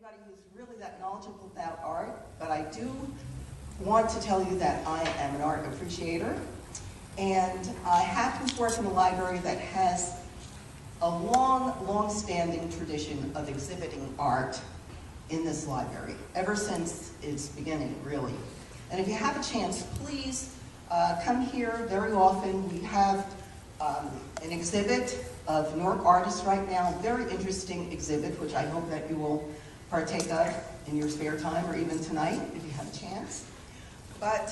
anybody who's really that knowledgeable about art, but I do want to tell you that I am an art appreciator, and I happen to work in a library that has a long-standing tradition of exhibiting art in this library, ever since its beginning, really. And if you have a chance, please come here very often. We have an exhibit of Newark artists right now, very interesting exhibit, which I hope that you will partake of in your spare time or even tonight if you have a chance. But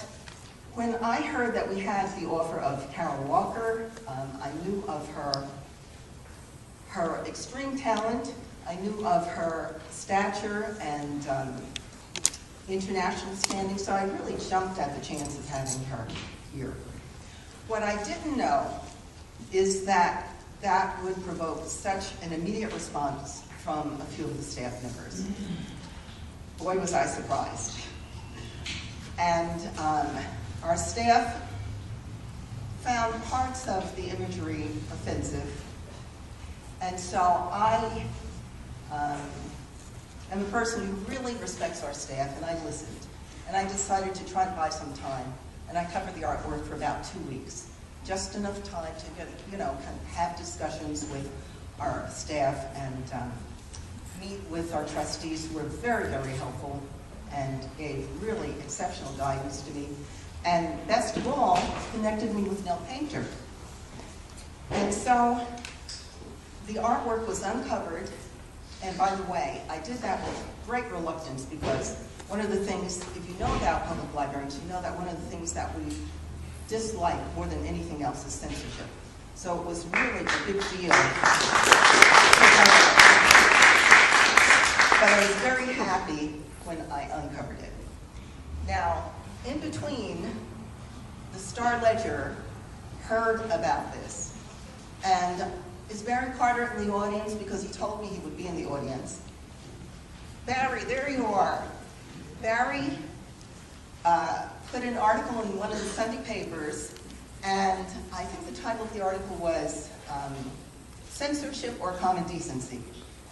when I heard that we had the offer of Carol Walker, I knew of her extreme talent, I knew of her stature and international standing, so I really jumped at the chance of having her here. What I didn't know is that that would provoke such an immediate response from a few of the staff members. Boy, was I surprised. And our staff found parts of the imagery offensive. And so I am a person who really respects our staff, and I listened. And I decided to try to buy some time, and I covered the artwork for about 2 weeks. Just enough time to get, kind of have discussions with our staff and meet with our trustees, who were very, very helpful and gave really exceptional guidance to me. And best of all, connected me with Nell Painter. And so the artwork was uncovered, and by the way, I did that with great reluctance, because one of the things, if you know about public libraries, you know that one of the things that we dislike more than anything else is censorship. So it was really a big deal. But I was very happy when I uncovered it. Now, in between, the Star-Ledger heard about this. And is Barry Carter in the audience? Because he told me he would be in the audience. Barry, there you are. Barry put an article in one of the Sunday papers, and I think the title of the article was Censorship or Common Decency.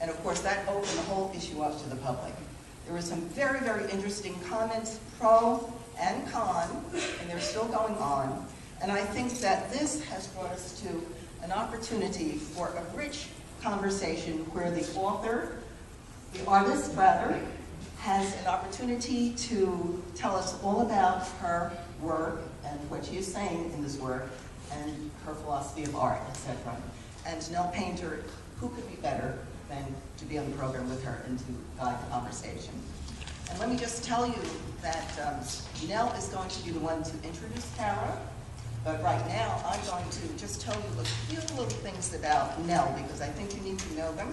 And of course, that opened the whole issue up to the public. There were some very, very interesting comments, pro and con, and they're still going on. And I think that this has brought us to an opportunity for a rich conversation where the author, the artist rather, has an opportunity to tell us all about her work and what she is saying in this work and her philosophy of art, etc. And Nell Painter, who could be better than to be on the program with her and to guide the conversation. And let me just tell you that Nell is going to be the one to introduce Kara, but right now I'm going to just tell you a few little things about Nell, because I think you need to know them.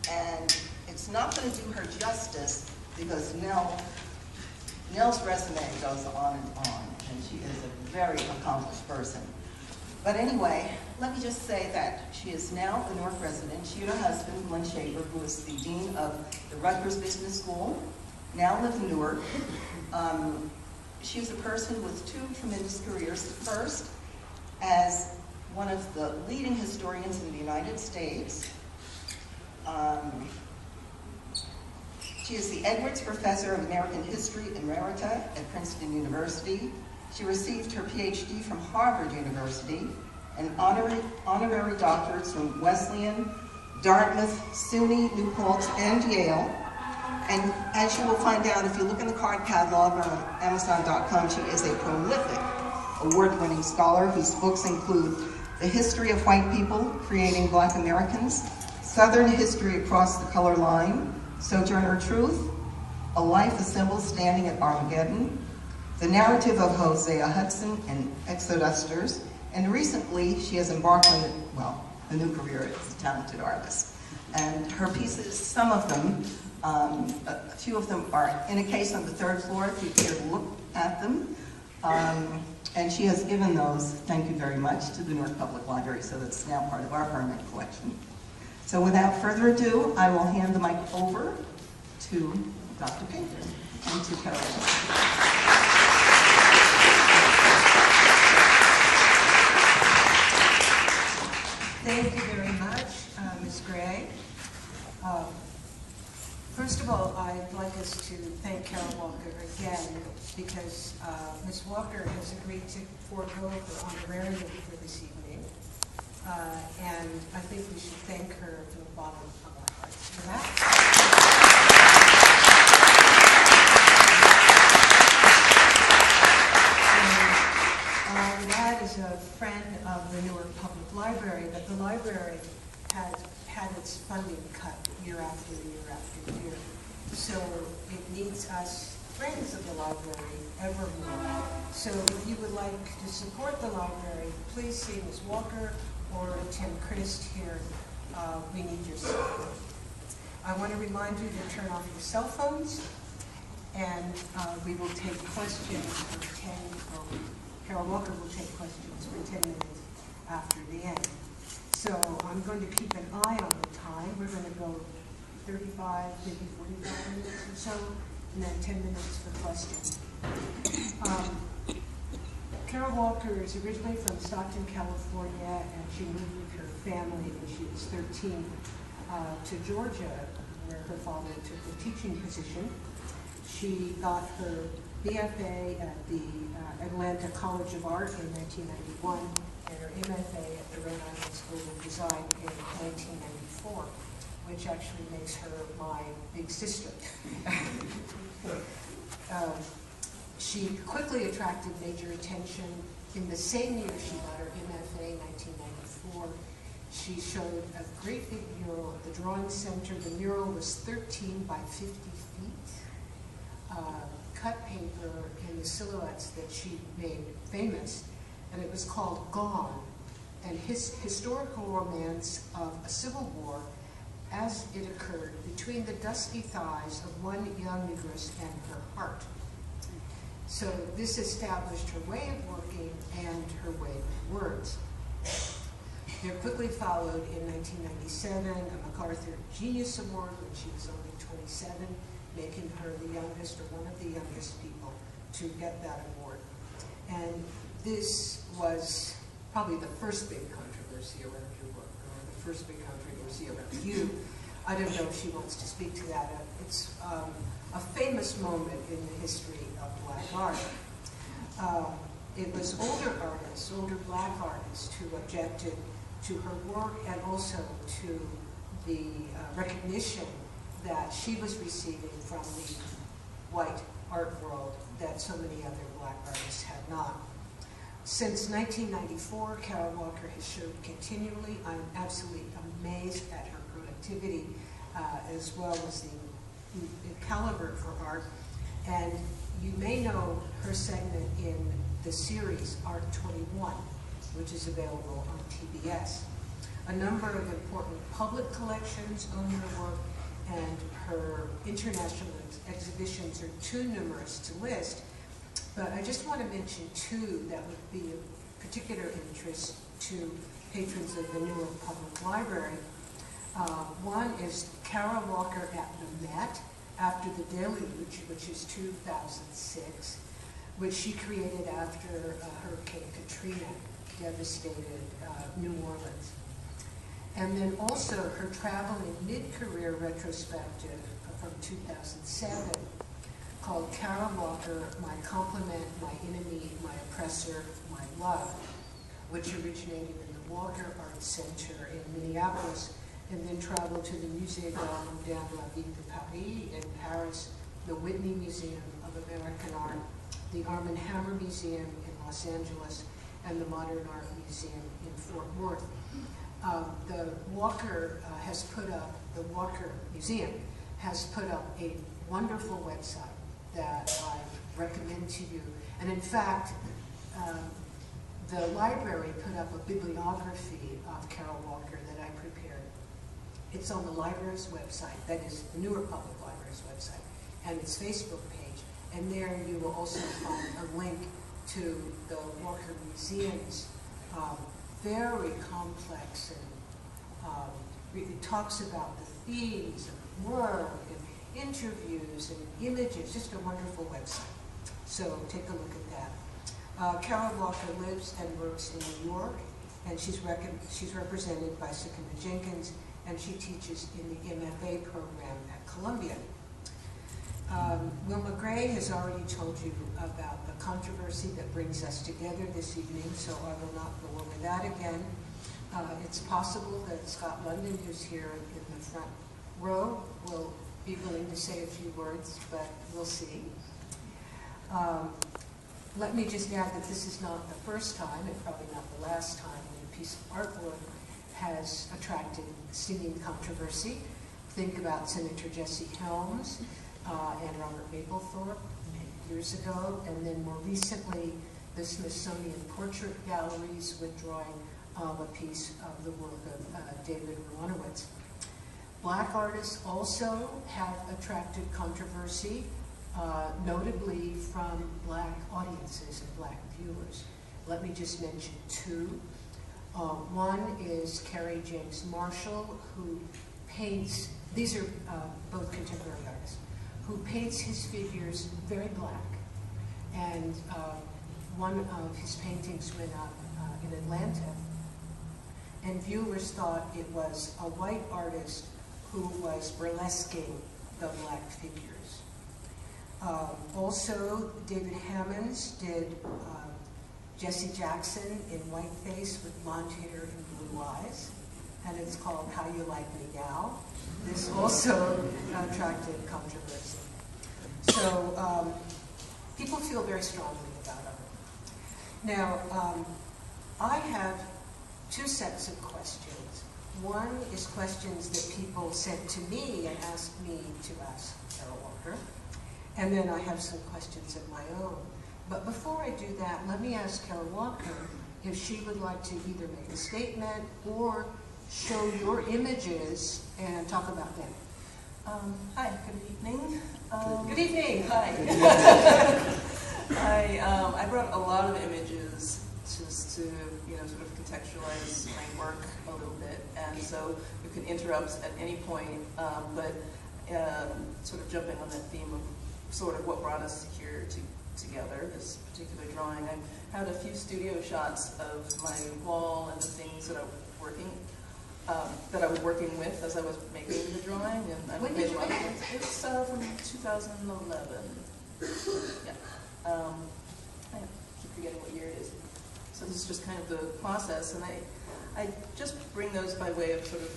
And it's not going to do her justice, because Nell's resume goes on, and she is a very accomplished person. But anyway, let me just say that she is now a Newark resident. She and her husband, Glenn Shaver, who is the dean of the Rutgers Business School, now live in Newark. She is a person with two tremendous careers. First, as one of the leading historians in the United States. She is the Edwards Professor of American History Emerita at Princeton University. She received her PhD from Harvard University and honorary doctorates from Wesleyan, Dartmouth, SUNY, New Paltz, and Yale. And as you will find out if you look in the card catalog on Amazon.com, she is a prolific award-winning scholar whose books include The History of White People, Creating Black Americans, Southern History Across the Color Line, Sojourner Truth, A Life Assembled Standing at Armageddon, The Narrative of Hosea Hudson and Exodusters, and recently she has embarked on, a new career as a talented artist. And her pieces, some of them, a few of them are in a case on the third floor, if you care to look at them. And she has given those, thank you very much, to the Newark Public Library, so that's now part of our permanent collection. So without further ado, I will hand the mic over to Dr. Painter and to Carol. Thank you very much, Ms. Gregg. First of all, I'd like us to thank Carol Walker again because Ms. Walker has agreed to forego her honorarium for this evening. And I think we should thank her from the bottom of our hearts for that. That is a friend of the Newark Public Library, but the library has had its funding cut year after year after year. So it needs us, friends of the library, ever more. So if you would like to support the library, please see Ms. Walker or Tim Christ here. We need your support. I want to remind you to turn off your cell phones, and we will take questions for 10, Carol Walker will take questions for 10 minutes after the end. So I'm going to keep an eye on the time. We're going to go 35, maybe 45 minutes or so, and then 10 minutes for questions. Carol Walker is originally from Stockton, California, and she moved with her family when she was 13 to Georgia, where her father took the teaching position. She got her BFA at the Atlanta College of Art in 1991, and her MFA at the Rhode Island School of Design in 1994, which actually makes her my big sister. She quickly attracted major attention. In the same year she got her MFA, 1994, she showed a great big mural at the Drawing Center. The mural was 13 by 50 feet. Cut paper in the silhouettes that she made famous, and it was called Gone, and his historical romance of a civil war as it occurred between the dusty thighs of one young negress and her heart. So this established her way of working and her way of words. There quickly followed in 1997 a MacArthur Genius Award when she was only 27, making her the youngest or one of the youngest people to get that award. And this was probably the first big controversy around her work, or the first big controversy around you. I don't know if she wants to speak to that. It's a famous moment in the history of black art. It was older artists, older black artists, who objected to her work and also to the recognition that she was receiving from the white art world that so many other black artists had not. Since 1994, Carol Walker has showed continually. I'm absolutely amazed at her productivity as well as the caliber for art. And you may know her segment in the series Art 21, which is available on TBS. A number of important public collections own her work, and her international exhibitions are too numerous to list. But I just want to mention two that would be of particular interest to patrons of the Newark Public Library. One is Carol Walker at the Met after the Deluge, which is 2006, which she created after Hurricane Katrina devastated New Orleans. And then also her traveling mid-career retrospective from 2007 called Carol Walker, My Compliment, My Enemy, My Oppressor, My Love, which originated in the Walker Art Center in Minneapolis and then traveled to the Musée d'Art Moderne de la Ville de Paris in Paris, the Whitney Museum of American Art, the Arm & Hammer Museum in Los Angeles, and the Modern Art Museum in Fort Worth. The Walker Museum has put up a wonderful website that I recommend to you. And in fact, the library put up a bibliography of Carol Walker that I prepared. It's on the library's website, that is the Newark Public Library's website, and its Facebook page. And there you will also find a link to the Walker Museum's very complex, and it talks about the themes of work and interviews and images, just a wonderful website. So take a look at that. Carol Walker lives and works in New York, and she's represented by Sycamore Jenkins and she teaches in the MFA program at Columbia. Wilma Gray has already told you about the controversy that brings us together this evening, so I will not go over that again. It's possible that Scott London, who's here in the front row, will be willing to say a few words, but we'll see. Let me just add that this is not the first time, and probably not the last time, that a piece of artwork has attracted seeming controversy. Think about Senator Jesse Helms and Robert Mapplethorpe years ago, and then more recently, the Smithsonian Portrait Gallery's withdrawing of a piece of the work of David Ruanowitz. Black artists also have attracted controversy, notably from black audiences and black viewers. Let me just mention two. One is Carrie James Marshall, who paints, these are both contemporary artists, who paints his figures very black. And one of his paintings went up in Atlanta, and viewers thought it was a white artist who was burlesquing the black figures. Also, David Hammonds did Jesse Jackson in whiteface with blonde hair and blue eyes, and it's called How You Like Me Now. This also attracted controversy. So people feel very strongly about it. Now, I have two sets of questions. One is questions that people sent to me and asked me to ask Carol Walker, and then I have some questions of my own. But before I do that, let me ask Carol Walker if she would like to either make a statement or show your images and talk about them. Hi, good evening. Good evening. Hi. I brought a lot of images just to, sort of contextualize my work a little bit, and so you can interrupt at any point, but sort of jumping on that theme of sort of what brought us here together, this particular drawing. I had a few studio shots of my wall and the things that I was working with as I was making the drawing, and I When made did a you lot make of it? it. It's from 2011. Yeah. I keep forgetting what year it is. So this is just kind of the process, and I just bring those by way of sort of,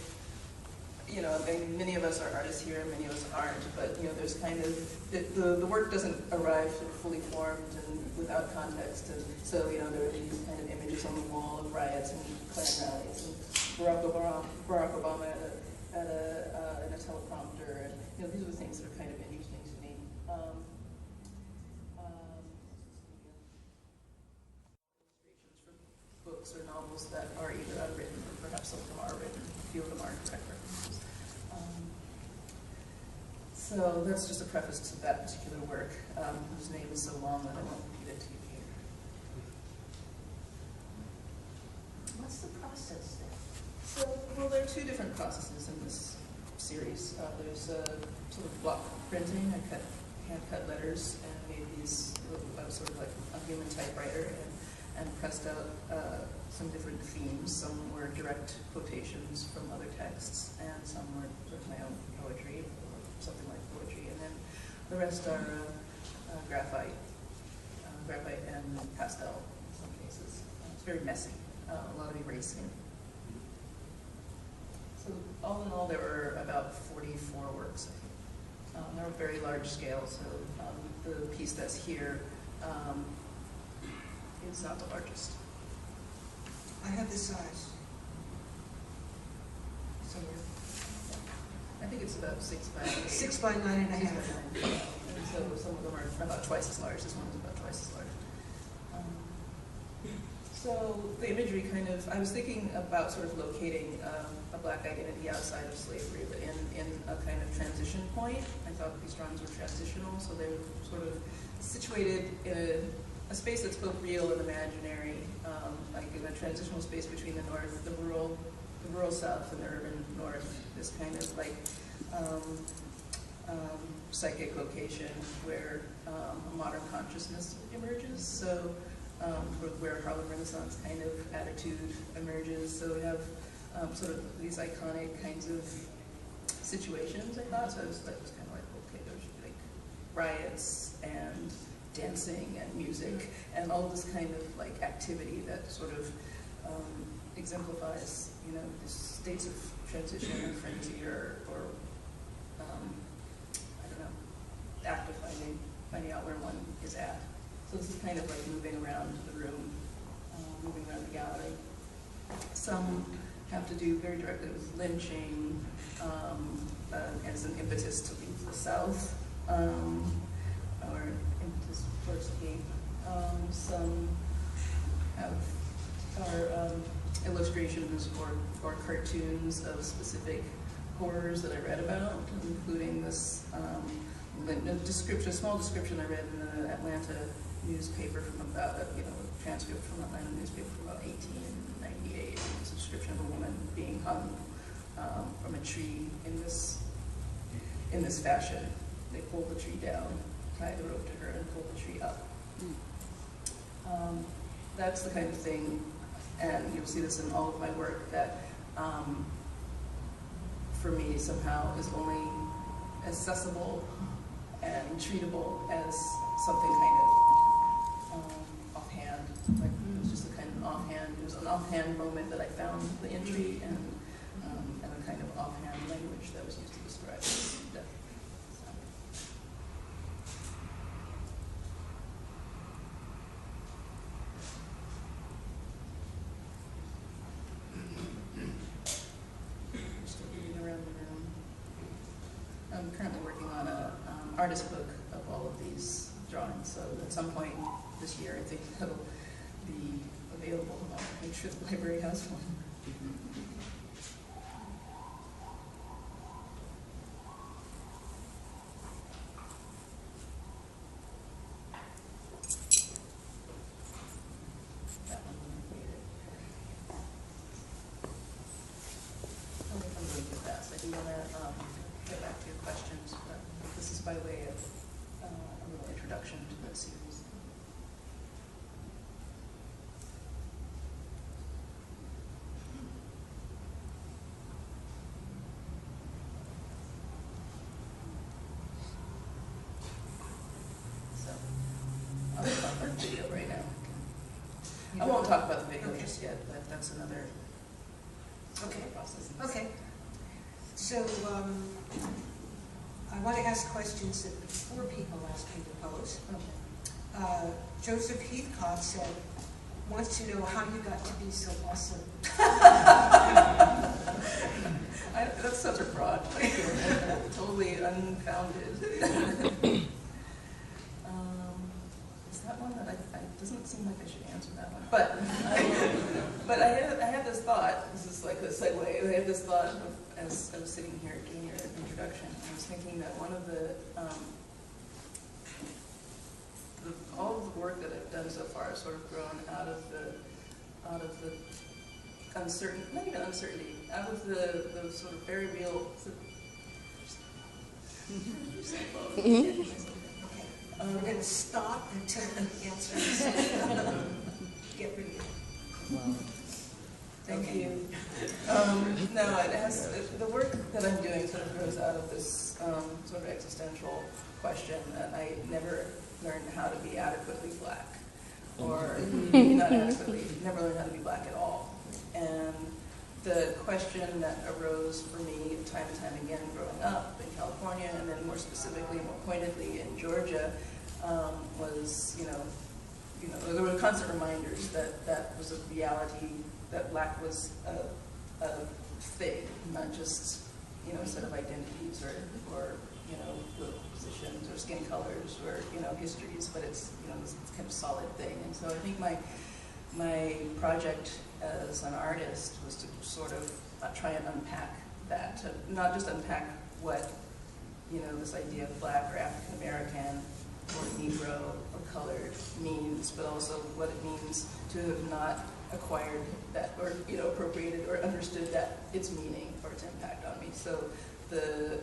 many of us are artists here, and many of us aren't, but there's kind of, the work doesn't arrive sort of fully formed and without context, and so there are these kind of images on the wall of riots and Klan rallies, and Barack Obama at a teleprompter, and these are the things that are kind of interesting to me. Illustrations from books or novels that are either unwritten or perhaps some of them are written, a few of them aren't direct references. So that's just a preface to that particular work, whose name is so long that I won't repeat it to you here. What's the process then? So, well, there are two different processes in this series. There's sort of block printing. I hand-cut letters and made these sort of like a human typewriter, and pressed out some different themes. Some were direct quotations from other texts, and some were sort of my own poetry, or something like poetry. And then the rest are graphite and pastel in some cases. It's very messy, a lot of erasing. So all in all, there were about 44 works, I think. They were very large scale, so the piece that's here is not the largest. I have the size. Somewhere. I think it's about 6 by 6 by 9.5. And so some of them are about twice as large. This one is about twice as large. So the imagery kind of, I was thinking about sort of locating a black identity outside of slavery, but in a kind of transition point. I thought these drawings were transitional, so they were sort of situated in a space that's both real and imaginary, like in a transitional space between the north, the rural south, and the urban north. This kind of like psychic location where a modern consciousness emerges. So where Harlem Renaissance kind of attitude emerges. So we have sort of these iconic kinds of situations, I thought. So I was kind of like, okay, there's like riots and dancing and music and all this kind of like activity that sort of exemplifies, you know, the states of transition and frenzy or I don't know, act of finding out where one is at. So this is kind of like moving around the room, moving around the gallery. Some have to do very directly with lynching as an impetus to leave the South, or impetus for escape. Some are illustrations or cartoons of specific horrors that I read about, including this small description I read in the Atlanta newspaper from about, a transcript from the Atlanta newspaper from about 1898. It's a description of a woman being hung from a tree in this fashion. They pulled the tree down, tied the rope to her, and pulled the tree up. That's the kind of thing, and you'll see this in all of my work, that for me somehow is only accessible and treatable as something kind of offhand. Like it was just a kind of offhand. It was an offhand moment that I found the entry, and a kind of offhand language that was used to describe death. Still moving around the room. I'm currently working on an artist book of all of these drawings, so at some point this year I think it'll be available. I'll make sure the library has one. That one I made it. I'm going too fast. I do want to get back to your questions, but this is by way of a little introduction to the series. So, I'll talk about the video right now. I won't talk about the video just yet, but that's another process. Okay. So, I want to ask questions that before people ask me to pose. Okay. Joseph Heathcock said, wants to know how you got to be so awesome. That's such a broad question. Totally unfounded. Is that one that it doesn't seem like I should answer that one. But I had this thought. This is like a segue. I had this thought as I was sitting here doing your introduction. I was thinking that one of all of the work that I've done so far has sort of grown out of the uncertainty, not even uncertainty, out of the sort of very real. Okay. We're going to stop until the answer is get rid of it. Wow. Thank you. No, the work that I'm doing sort of grows out of this sort of existential question that I never learned how to be adequately black, or maybe not adequately, never learned how to be black at all. And the question that arose for me time and time again growing up in California, and then more specifically, more pointedly in Georgia, was, there were constant reminders that was a reality, that black was a thing, not just, a set of identities or political positions or skin colors or, histories, but it's, this kind of solid thing. And so I think my project as an artist was to sort of try and unpack that, to not just unpack what, this idea of black or African American or Negro or colored means, but also what it means to have not acquired that or appropriated or understood that its meaning or its impact on me. So the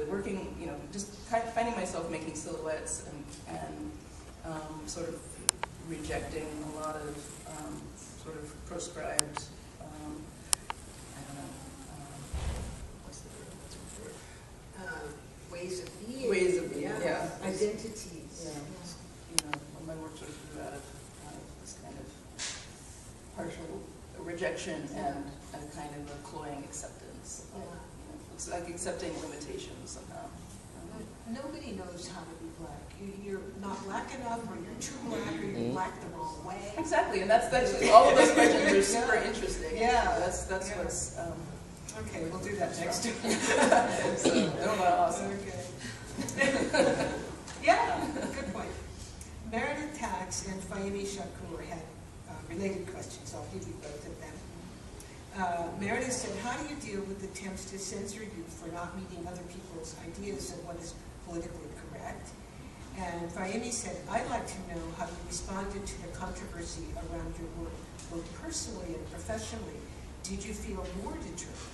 working, just kind of finding myself making silhouettes and sort of rejecting a lot of sort of proscribed ways of being. Ways of being, yeah. Identities. Yeah. You know, when my work sort of grew out of this kind of partial rejection and a kind of a cloying acceptance. Yeah. You know, it's like accepting limitations somehow. Nobody knows how to be black. You're not black enough, or you're too black, or you're black the wrong way. Exactly, and that's all of those questions are super interesting. Yeah. That's what's. Okay, we'll do that next time. So, oh, wow, awesome. Okay. Yeah, good point. Meredith Tax and Fahimi Shakur had related questions. I'll give you both of them. Meredith said, how do you deal with attempts to censor you for not meeting other people's ideas of what is politically correct? And Fahimi said, I'd like to know how you responded to the controversy around your work, both personally and professionally. Did you feel more determined?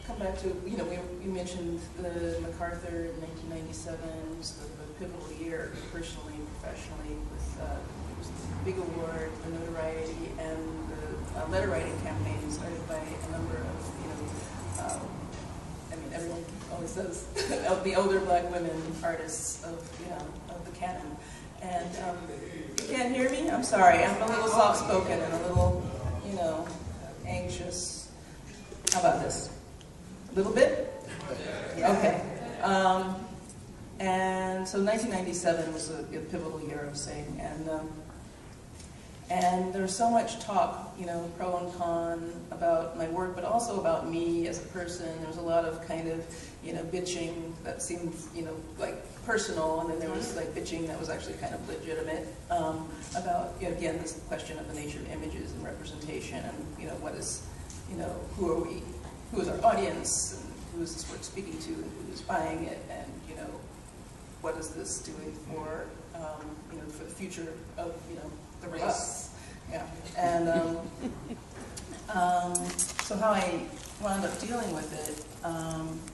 Come back to, you mentioned the MacArthur in 1997, was the pivotal year personally and professionally with it was the big award, the notoriety, and the letter writing campaign started by a number of, everyone always says, the older black women artists of the canon. And you can't hear me? I'm sorry, I'm a little soft-spoken and a little, anxious. How about this? A little bit? Okay. And so 1997 was a pivotal year, I was saying, and there was so much talk, pro and con about my work, but also about me as a person. There was a lot of kind of, bitching that seemed, like personal, and then there was like bitching that was actually kind of legitimate about, again, this question of the nature of images and representation, and what is, who are we, who is our audience, and who is this work speaking to, and who is buying it, and what is this doing for, for the future of, the race. Us. Yeah, and so how I wound up dealing with it,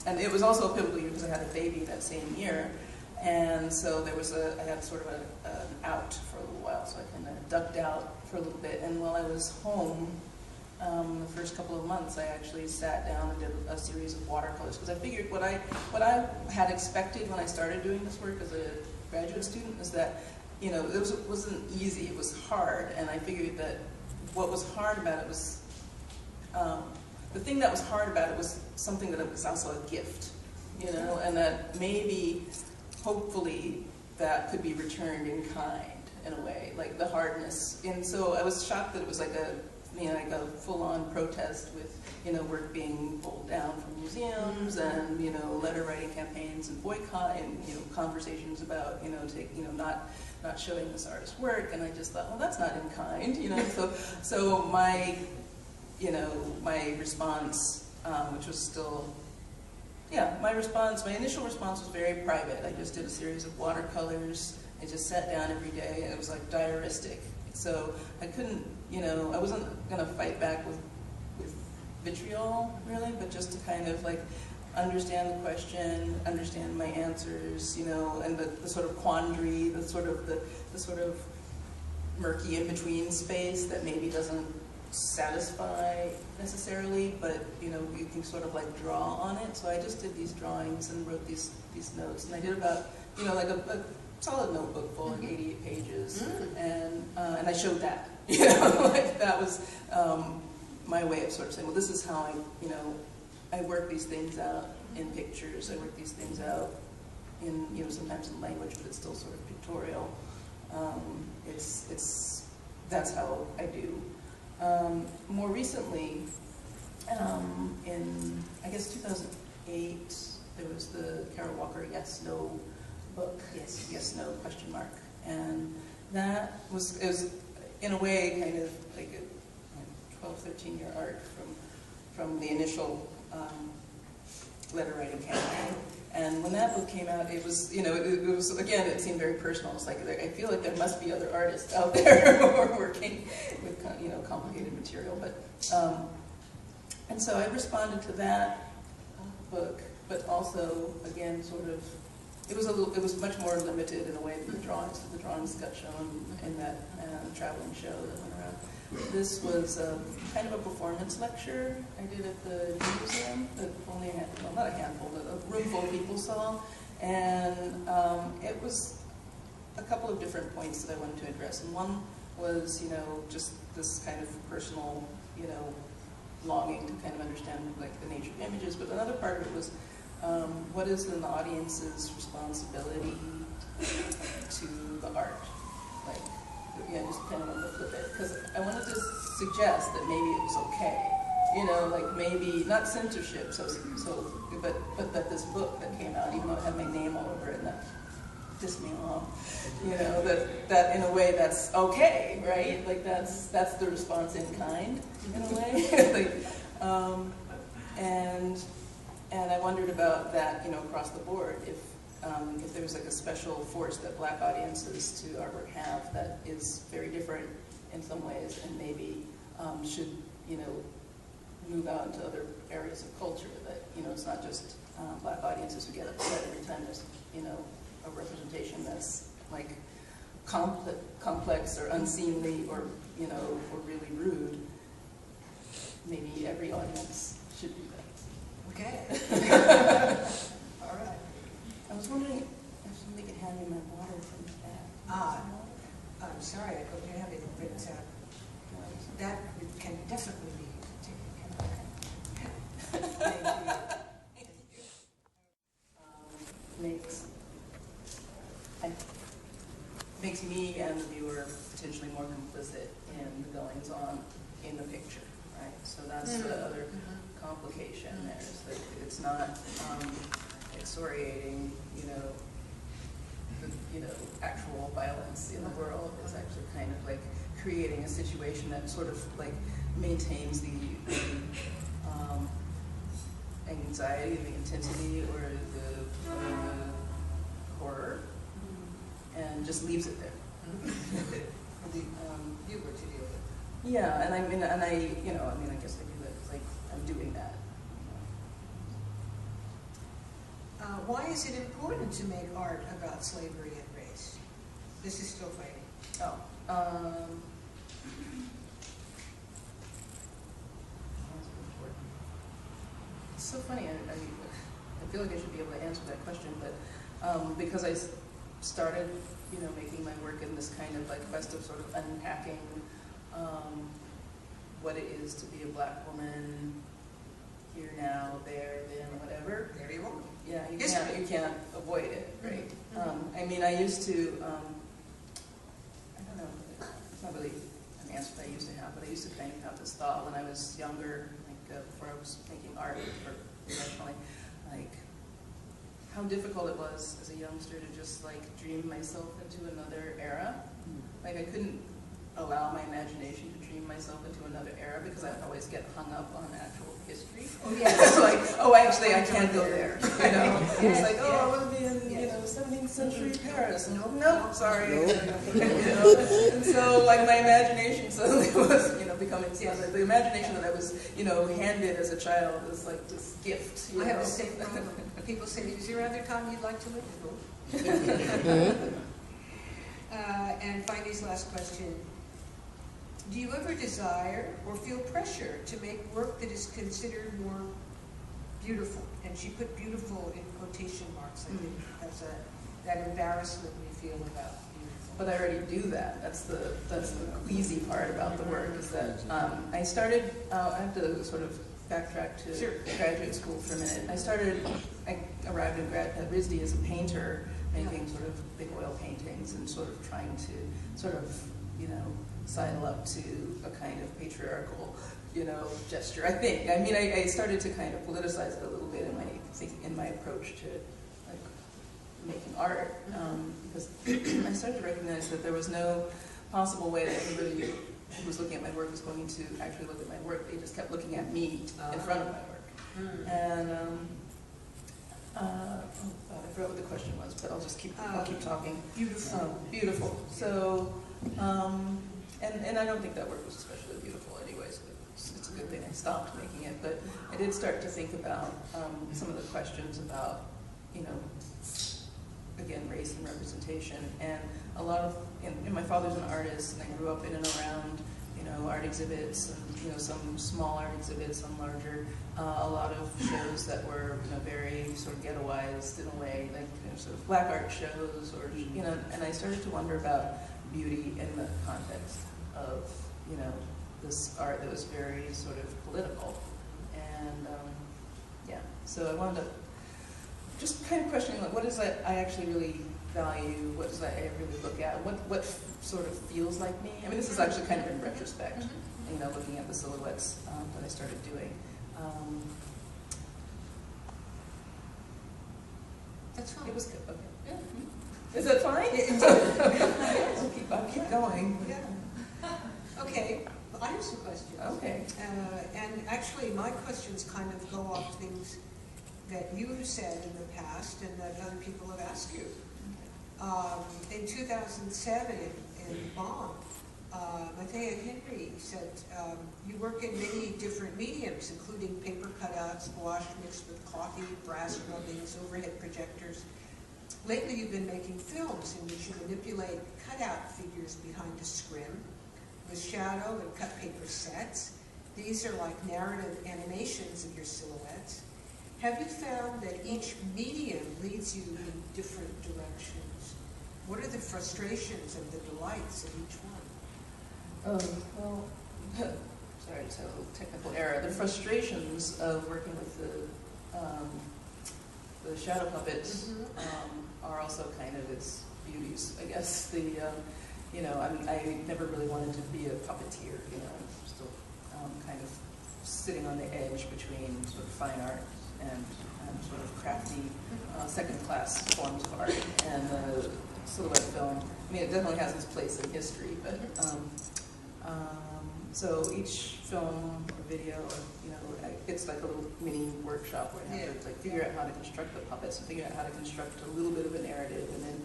and it was also a pivotal year because I had a baby that same year, and so there was I had sort of an out for a little while, so I kind of ducked out for a little bit, and while I was home, the first couple of months, I actually sat down and did a series of watercolors, because I figured what I had expected when I started doing this work as a graduate student is that, it wasn't easy, it was hard, and I figured that what was hard about it was, the thing that was hard about it was something that was also a gift, and that maybe, hopefully, that could be returned in kind, in a way, like the hardness. And so I was shocked that it was like a full-on protest with, work being pulled down from museums and, letter writing campaigns and boycott and, conversations about, not showing this artist's work. And I just thought, well, that's not in kind, So my, my response, which was still, my initial response was very private. I just did a series of watercolors. I just sat down every day, and it was like diaristic. So I couldn't, I wasn't going to fight back with vitriol, really, but just to kind of like understand the question, understand my answers, and the sort of quandary, the sort of murky in-between space that maybe doesn't satisfy necessarily, but you can sort of like draw on it. So I just did these drawings and wrote these notes, and I did about, like a solid notebook full, like 88 pages, and I showed that, like that was my way of sort of saying, well, this is how I work these things out in pictures. I work these things out in, sometimes in language, but it's still sort of pictorial. That's how I do. More recently, in I guess 2008, there was the Carol Walker Yes No book, Yes No question mark, and that was in a way kind of like a 12, 13-year arc from the initial letter writing campaign. And when that book came out, it was, it was, again, it seemed very personal. It's like, I feel like there must be other artists out there who are working with, complicated material. But, and so I responded to that book, but also, again, sort of, it was much more limited in a way than the drawings. The drawings got shown in that traveling show that went This was kind of a performance lecture I did at the museum that only well, not a handful, but a room full of people saw. And it was a couple of different points that I wanted to address. And one was, you know, just this kind of personal, you know, longing to kind of understand like the nature of images. But another part of it was, what is an audience's responsibility to the art? Like, yeah, just kind of wanted to flip it, because I wanted to suggest that maybe it was okay, you know, like maybe not censorship, but that this book that came out, even though it had my name all over it, and that pissed me off, you know, that in a way that's okay, right? Like that's the response in kind, in a way, like, and I wondered about that, you know, across the board, if there was like a special force that Black audiences to artwork have that is very different in some ways, and maybe should, you know, move out into other areas of culture. That, you know, it's not just Black audiences who get upset every time there's, you know, a representation that's like complex or unseemly or, you know, or really rude. Maybe every audience should do that. Okay. All right. I was wondering if somebody could hand me my water from the back. I'm sorry, I don't have it, but that can definitely be taken care of. Thank you. Makes me and the viewer potentially more complicit in the goings on in the picture, right? So that's the other complication there. Is that it's not excoriating, you know, actual violence in the world. It's actually kind of like creating a situation that sort of like maintains the anxiety, the intensity, or the horror, and just leaves it there. For the viewer to deal with. Yeah, and I guess I do that. It's like I'm doing that. Why is it important to make art about slavery and race? This is still fighting. It's so funny. I feel like I should be able to answer that question, but because I started, you know, making my work in this kind of like quest of sort of unpacking what it is to be a Black woman here, now, there, then, whatever. There you are. Yeah, you can't avoid it, right? I mean, I used to, I don't know, it's not really an answer that I used to have, but I used to kind of have this thought when I was younger, like before I was making art professionally, like how difficult it was as a youngster to just like dream myself into another era. Like I couldn't allow my imagination to dream myself into another era because I always get hung up on actual history. Oh, yes. It's like, oh, actually, I can't go there. You know, it's like, oh, I want to be in, you know, 17th century Paris. No, sorry. You know? And so, like, my imagination suddenly was, you know, becoming. Yeah, the imagination that I was, you know, handed as a child is like this gift. You I know? have the same problem. People say, "Is there other time you'd like to live?" And Finey's last question. Do you ever desire or feel pressure to make work that is considered more beautiful? And she put beautiful in quotation marks. I think that's that embarrassment we feel about beautiful. But I already do that. That's the queasy part about the work is that I started, I have to sort of backtrack to graduate school for a minute. I arrived at RISD as a painter, making sort of big oil paintings and sort of trying to sort of, you know, sidle up to a kind of patriarchal, you know, gesture. I think. I mean, I started to kind of politicize it a little bit in my approach to like making art because I started to recognize that there was no possible way that anybody who was looking at my work was going to actually look at my work. They just kept looking at me in front of my work. And I forgot what the question was, but I'll just keep talking. Beautiful. Beautiful. So. And I don't think that work was especially beautiful anyways. It's a good thing I stopped making it. But I did start to think about some of the questions about, you know, again, race and representation. And a lot of, and my father's an artist, and I grew up in and around, you art exhibits, and some small art exhibits, some larger. A lot of shows that were very sort of ghettoized in a way, like sort of black art shows, or and I started to wonder about beauty in the context of this art that was very sort of political, and yeah. So I wound up just kind of questioning, like, what is it I actually really value? What does I really look at? What sort of feels like me? I mean, this is actually kind of in retrospect, looking at the silhouettes that I started doing. That's fine. It was good. Okay. Yeah. Is that fine? I'll keep going. Yeah. Okay. Well, I have some questions. Okay. And actually, my questions kind of go off things that you have said in the past and that other people have asked you. In 2007 in Bonn, Mathea Henry said, you work in many different mediums, including paper cutouts, gouache mixed with coffee, brass rubbings, overhead projectors. Lately you've been making films in which you manipulate cutout figures behind a scrim with shadow and cut paper sets. These are like narrative animations of your silhouettes. Have you found that each medium leads you in different directions? What are the frustrations and the delights of each one? Well, sorry, I just had a little technical error. The frustrations of working with the shadow puppets are also kind of its beauties, I guess. I never really wanted to be a puppeteer. I'm still kind of sitting on the edge between sort of fine art and sort of crafty second-class forms of art. And the silhouette film, I mean, it definitely has its place in history, but so each film or video, it's like a little mini workshop where I have to figure out how to construct the puppets and figure out how to construct a little bit of a narrative, and then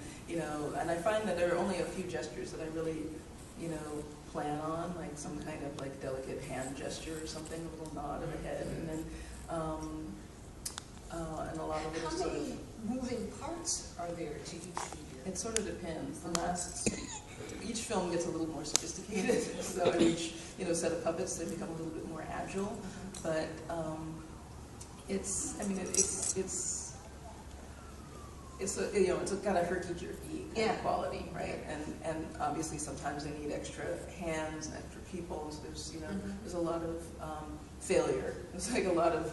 and I find that there are only a few gestures that I really plan on, like some kind of like delicate hand gesture or something, a little nod of the head, and then and a lot of it is sort of. How many moving parts are there to each figure? It sort of depends. Each film gets a little more sophisticated. So in each set of puppets, they become a little bit more agile. But it's got a herky-jerky kind of quality, right? And obviously sometimes they need extra hands and extra people. So there's a lot of failure. It's like a lot of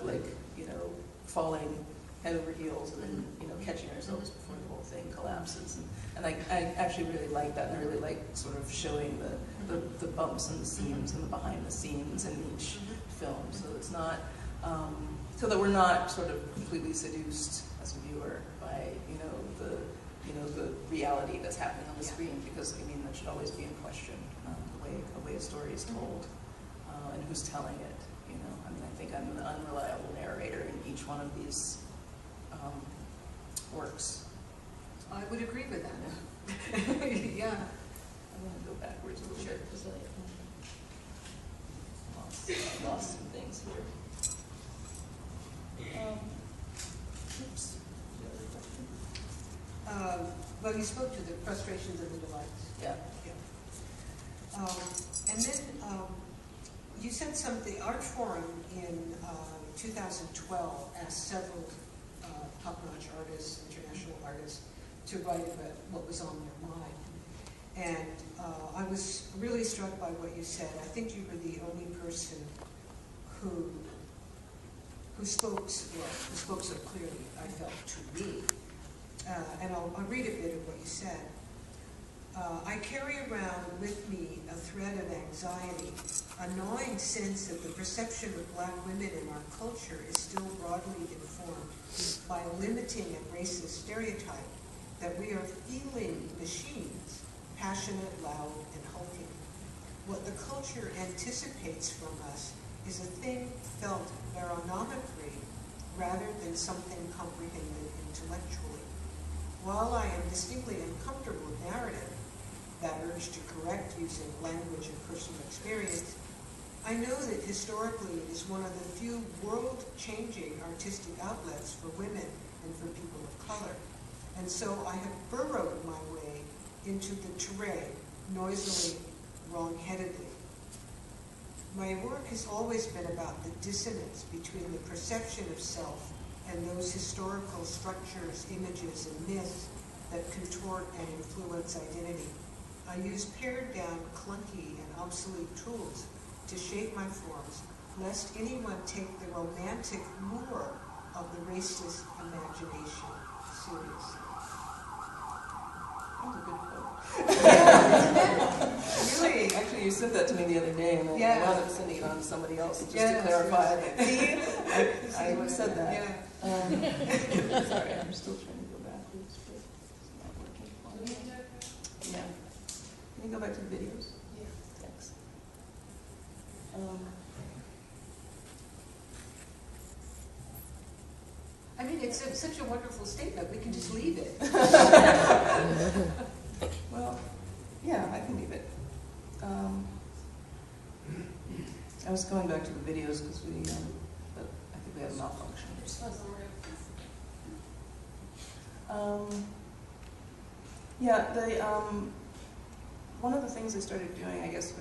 falling head over heels and then catching ourselves before the whole thing collapses. And I actually really like that, and I really like sort of showing the bumps and the seams and the behind the scenes in each film. So it's not so that we're not sort of completely seduced as a viewer by the reality that's happening on the screen, because that should always be in question, the way a story is told and who's telling it. I think I'm an unreliable narrator in each one of these works. I would agree with that. Yeah. I'm going to go backwards a little bit because I lost some things here. Oops. Well, you spoke to the frustrations and the delights. Yeah. And then you said something, Art Forum in 2012 asked several top-notch artists, international artists, to write about what was on their mind. And I was really struck by what you said. I think you were the only person who spoke so clearly, I felt, to me. And I'll read a bit of what you said. I carry around with me a thread of anxiety, a gnawing sense that the perception of black women in our culture is still broadly informed by a limiting and racist stereotype that we are feeling machines, passionate, loud, and hulking. What the culture anticipates from us is a thing felt baronomically rather than something comprehended intellectually. While I am distinctly uncomfortable with narrative, that urge to correct using language and personal experience, I know that historically it is one of the few world-changing artistic outlets for women and for people of color. And so I have burrowed my way into the terrain, noisily, wrong-headedly. My work has always been about the dissonance between the perception of self and those historical structures, images, and myths that contort and influence identity. I use pared down, clunky, and obsolete tools to shape my forms, lest anyone take the romantic lure of the racist imagination seriously. That was a good quote. Really? Actually, you sent that to me the other day, and I wound up sending it on to somebody else just to clarify. See, I said that. Yeah. Sorry, I'm still trying to go backwards, but it's not working. Yeah. Can you go back to the videos? Yeah. Thanks. I mean, it's such a wonderful statement. We can just leave it. Well, yeah, I can leave it. I was going back to the videos because but I think we had a malfunction. Yeah, one of the things I started doing, I guess,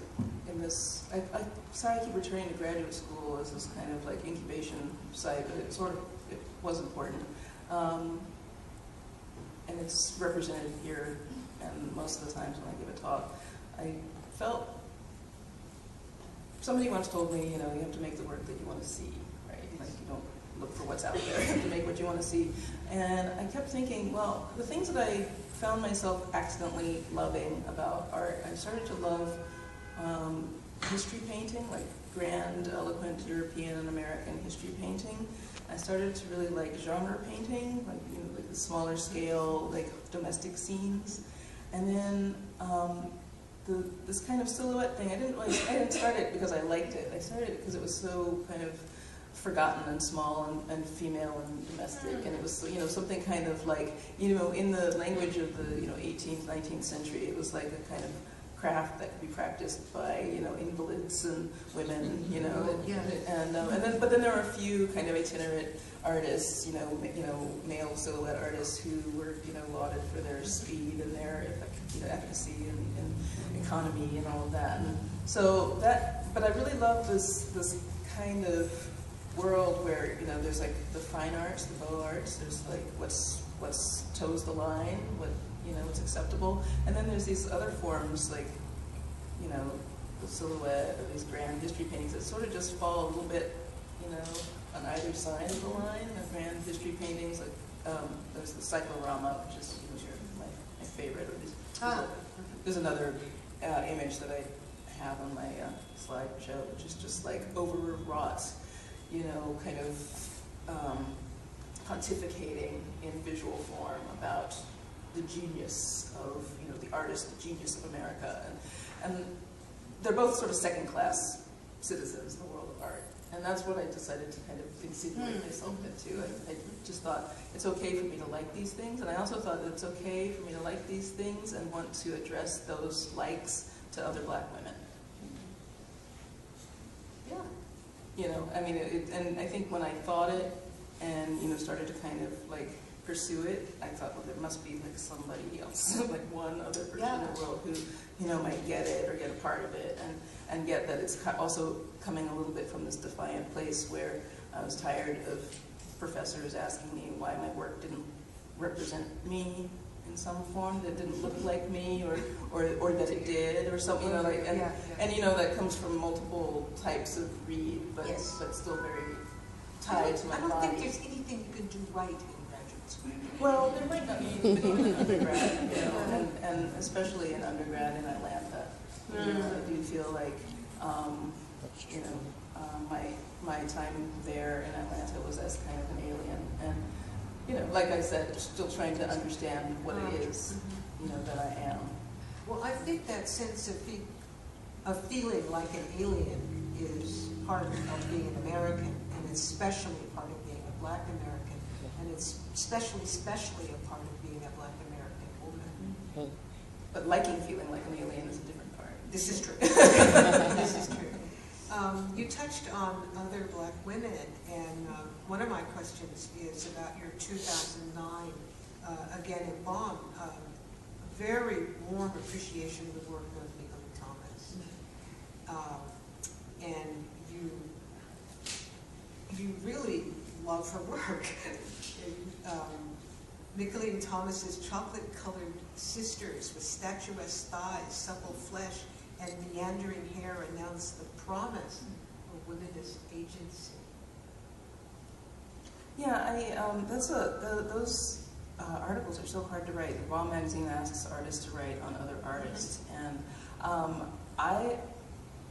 in this, sorry I keep returning to graduate school as this kind of like incubation site, but it was important. And it's represented here, and most of the times when I give a talk, I felt, somebody once told me, you have to make the work that you want to see, right? Like you don't look for what's out there, you have to make what you want to see. And I kept thinking, well, the things that I found myself accidentally loving about art, I started to love history painting, like grand, eloquent European and American history painting. I started to really like genre painting, like like the smaller scale, like domestic scenes. And then this kind of silhouette thing, I didn't start it because I liked it. I started it because it was so kind of forgotten and small and female and domestic, and it was something kind of like in the language of the 18th, 19th century, it was like a kind of craft that could be practiced by invalids and women, but then there were a few kind of itinerant artists, male silhouette artists who were lauded for their speed and their efficacy and economy and all of that. And so but I really love this kind of world where there's like the fine arts, the beaux arts. There's like what's toes the line, what's acceptable, and then there's these other forms like the silhouette or these grand history paintings that sort of just fall a little bit on either side of the line. The grand history paintings, like there's the cyclorama, which is my favorite. There's another image that I have on my slideshow, which is just like overwrought, kind of pontificating in visual form about the genius of, the artist, the genius of America. And they're both sort of second-class citizens in the world of art. And that's what I decided to kind of insinuate myself into. I just thought it's okay for me to like these things, and I also thought that it's okay for me to like these things and want to address those likes to other black women. Yeah. And I think when I thought it and, started to kind of like pursue it, I thought, well, there must be like somebody else, like one other person in the world who, might get it or get a part of it, and get that it's also coming a little bit from this defiant place where I was tired of professors asking me why my work didn't represent me in some form, that didn't look like me, or that it did, or something, and that comes from multiple types of read, but still very tied to my body. I don't think there's anything you can do right in graduate school. Well, there might not be anything in undergrad, and especially in undergrad in Atlanta. I do feel like, my time there in Atlanta was as kind of an alien, and like I said, still trying to understand what it is, that I am. Well, I think that sense of feeling like an alien is part of being an American, and it's especially part of being a Black American, and it's especially a part of being a Black American woman. But feeling like an alien is a different part. This is true. This is true. You touched on other Black women, and one of my questions is about your 2009, again in Bonn, very warm appreciation of the work of Nicola Thomas. and you really love her work. Nicolene Thomas's chocolate-colored sisters with statuesque thighs, supple flesh, and meandering hair announce the promise of womanist agency. Yeah, those articles are so hard to write. The Raw magazine asks artists to write on other artists, and I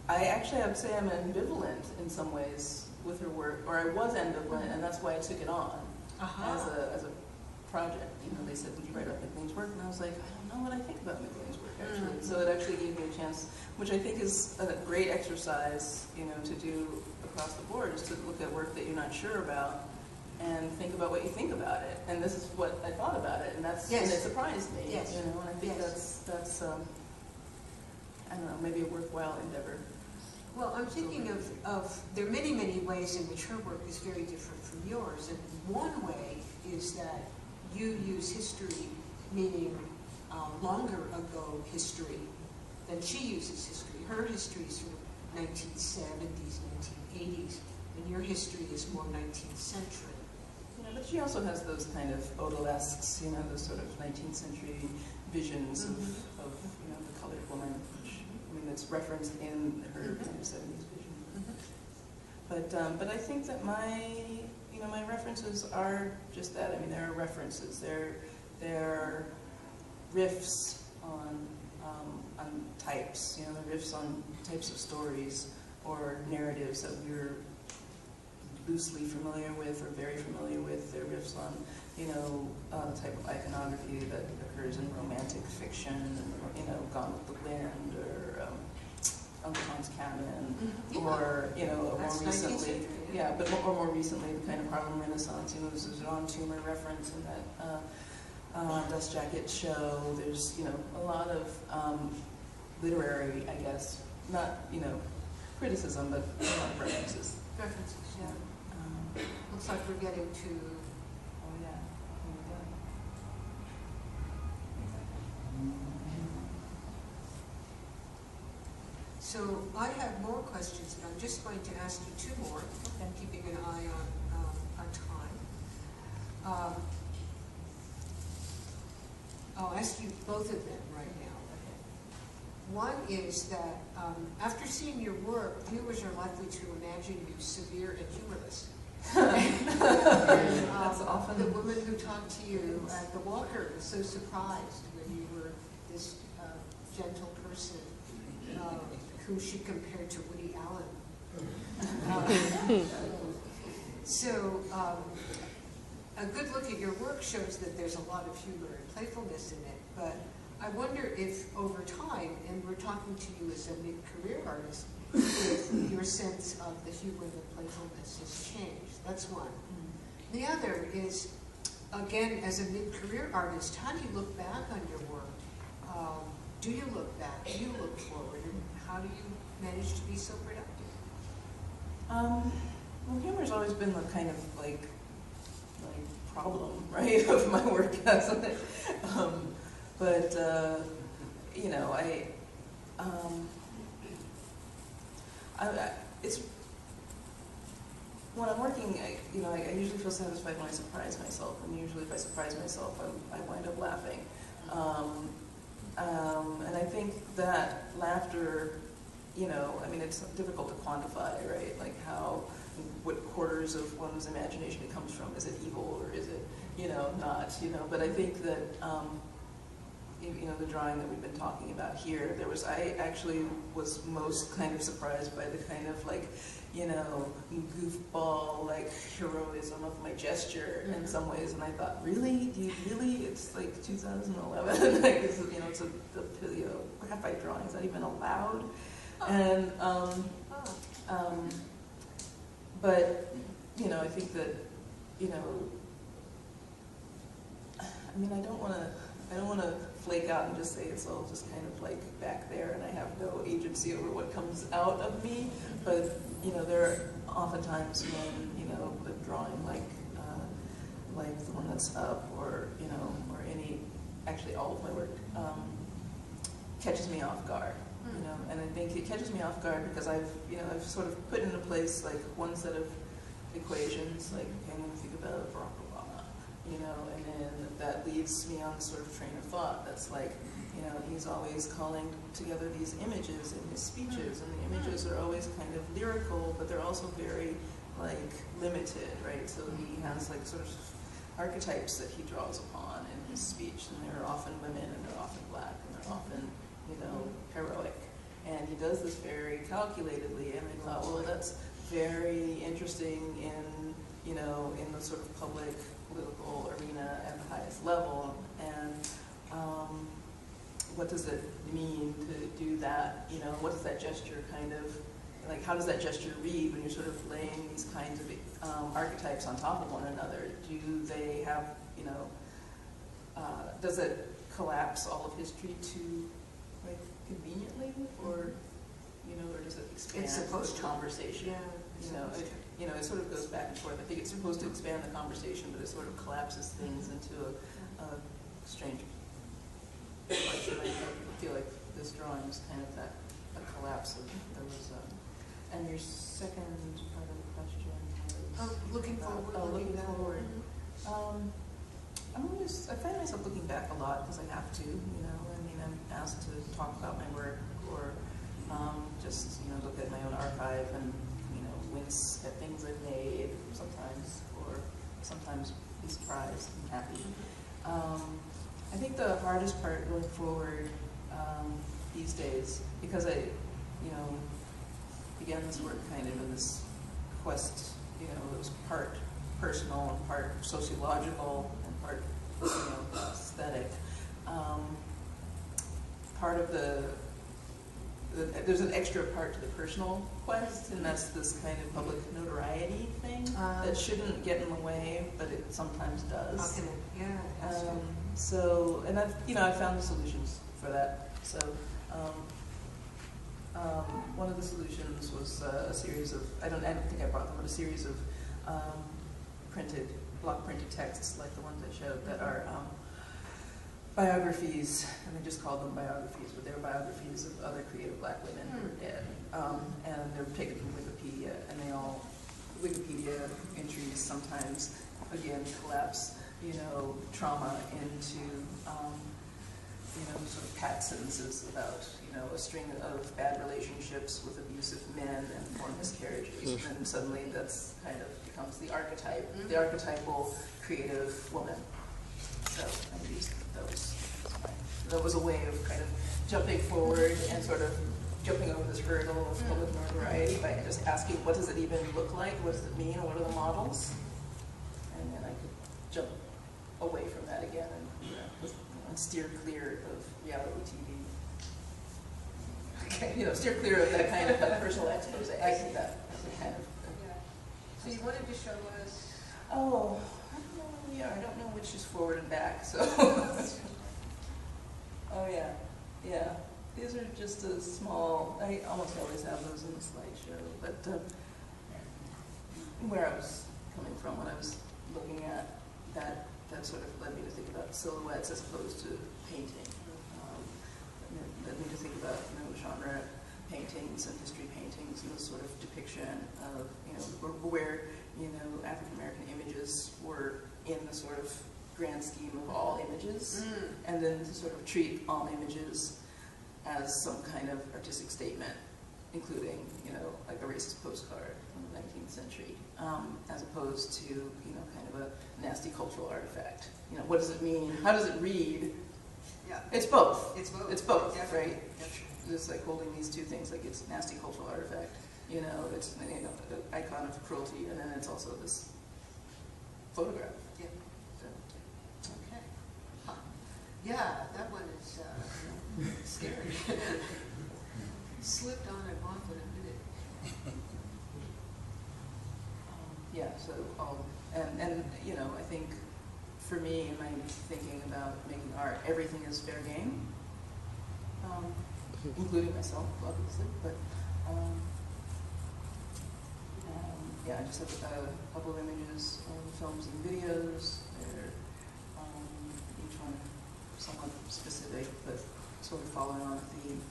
actually, I would say I'm ambivalent in some ways with her work, or I was ambivalent, and that's why I took it on as a project. You know, they said, "Would you write about Nicolene's work?" And I was like, I don't know what I think about Nicolene's work, actually. So it actually gave me a chance, which I think is a great exercise, you know, to do across the board, is to look at work that you're not sure about and think about what you think about it. And this is what I thought about it, and that's and it surprised me. Yes. You know, and I think that's I don't know, maybe a worthwhile endeavor. Well, I'm thinking of there are many, many ways in which her work is very different from yours. And one way is that you use history, meaning longer ago history, than she uses history. Her history is from 1970s, 1980s, and your history is more 19th century. Yeah, but she also has those kind of odalisques, you know, those sort of 19th century visions of you know, the colored woman, which, I mean, that's referenced in her kind of 70s vision. But I think that my references are just that. I mean, there are references. They're riffs on types. You know, the riffs on types of stories or narratives that we're loosely familiar with or very familiar with. They're riffs on, you know, the type of iconography that occurs in romantic fiction, you know, Gone with the Wind, or Uncle Tom's Cabin, or, you know, more recently, or more recently, the kind of Harlem Renaissance. You know, there's a John Toomer reference in that Dust Jacket show. There's, you know, a lot of literary, I guess, not, you know, criticism, but a lot of references. References, yeah. Looks like we're getting to... Oh, yeah. So I have more questions, but I'm just going to ask you two more. I'm keeping an eye on time. I'll ask you both of them right now. One is that after seeing your work, viewers are likely to imagine you severe and humorless. That's often the woman who talked to you at the Walker was so surprised when you were this gentle person who she compared to Woody Allen. So a good look at your work shows that there's a lot of humor and playfulness in it, but I wonder if over time, and we're talking to you as a mid-career artist, if your sense of the humor and the playfulness has changed. That's one. The other is, again, as a mid-career artist, how do you look back on your work? Do you look back? Do you look forward? And how do you manage to be so productive? Well, humor's always been the kind of like problem, right, of my work, hasn't it? But you know, it's when I'm working, you know, I usually feel satisfied when I surprise myself, and usually if I surprise myself, I wind up laughing. And I think that laughter, you know, I mean, it's difficult to quantify, right? Like what quarters of one's imagination it comes from. Is it evil, or is it, you know, not, you know? But I think that, you know, the drawing that we've been talking about here, I actually was most kind of surprised by the kind of like, you know, goofball, like heroism of my gesture in some ways, and I thought, really? Do you really? It's like 2011, like, it's, you know, it's a you know, graphite drawing, is that even allowed? And, but, you know, I think that, you know, I mean, I don't want to flake out and just say it's all just kind of like back there and I have no agency over what comes out of me. But, you know, there are oftentimes when, you know, a drawing like the one that's up, or, you know, or actually all of my work, catches me off guard. you know, and I think it catches me off guard because I've sort of put into place like one set of equations, like, okay, I'm going to think about Barack Obama, you know, and then that leads me on sort of train of thought that's like, you know, he's always calling together these images in his speeches, and the images are always kind of lyrical, but they're also very, like, limited, right? So he has, like, sort of archetypes that he draws upon in his speech, and they're often women, and they're often black, and they're often, you know, heroic. And he does this very calculatedly, and I thought, well, that's very interesting in, you know, in the sort of public political arena at the highest level. And what does it mean to do that? You know, what does that gesture kind of, like, how does that gesture read when you're sort of laying these kinds of archetypes on top of one another? Do they have, you know, does it collapse all of history too, like, conveniently, or, you know, or does it expand the conversation? Yeah, You know, it sort of goes back and forth. I think it's supposed to expand the conversation, but it sort of collapses things into a strange place. And I feel like this drawing is kind of that, a collapse of those. And your second part of the question was looking forward. Looking forward. I find myself looking back a lot because I have to. You know, I mean, I'm asked to talk about my work, or just, you know, look at my own archive and, you know, wince at things I've made sometimes, or sometimes be surprised and happy. I think the hardest part going forward these days, because I, you know, began this work kind of in this quest, you know, it was part personal and part sociological and part, you know, aesthetic. Part of there's an extra part to the personal quest, and that's this kind of public notoriety thing that shouldn't get in the way, but it sometimes does. So, and I found the solutions for that. So, one of the solutions was a series of, I don't think I brought them, but a series of block printed texts like the ones I showed that are biographies, and they just called them biographies, but they're biographies of other creative black women who are dead. And they're taken from Wikipedia, and they all, Wikipedia entries sometimes, again, collapse, you know, trauma into, you know, sort of pat sentences about, you know, a string of bad relationships with abusive men and 4 miscarriages, and then suddenly that's kind of becomes the archetype, the archetypal creative woman. So I used those. That was a way of kind of jumping forward and sort of jumping over this hurdle of public notoriety by just asking, what does it even look like? What does it mean? What are the models? And then I could jump away from that again and steer clear of reality TV. Okay, you know, steer clear of that kind of personal expose. I see that as a kind of. So you wanted to show us? Oh, I don't know which is forward and back. So. Oh yeah. These are just a small. I almost always have those in the slideshow, but where I was coming from when I was looking at that sort of led me to think about silhouettes as opposed to painting. Led me to think about, you know, genre paintings and history paintings and this sort of depiction of, you know, where, you know, African American images were in the sort of grand scheme of all images, and then to sort of treat all images as some kind of artistic statement, including, you know, like a racist postcard from the 19th century, as opposed to, you know, kind of a nasty cultural artifact. You know, what does it mean? How does it read? Yeah. It's both. It's both. It's both, Definitely. right? Just like holding these two things, like it's nasty cultural artifact. You know, it's, you know, an icon of cruelty, and then it's also this photograph. Yeah. So, Okay. Huh. Yeah, that one is scary. Slipped on and off in a minute. Yeah, so, and you know, I think for me, in my thinking about making art, everything is fair game, including myself, obviously, but yeah, I just have a couple of images of films and videos. They're each one somewhat specific, but sort of following on a theme.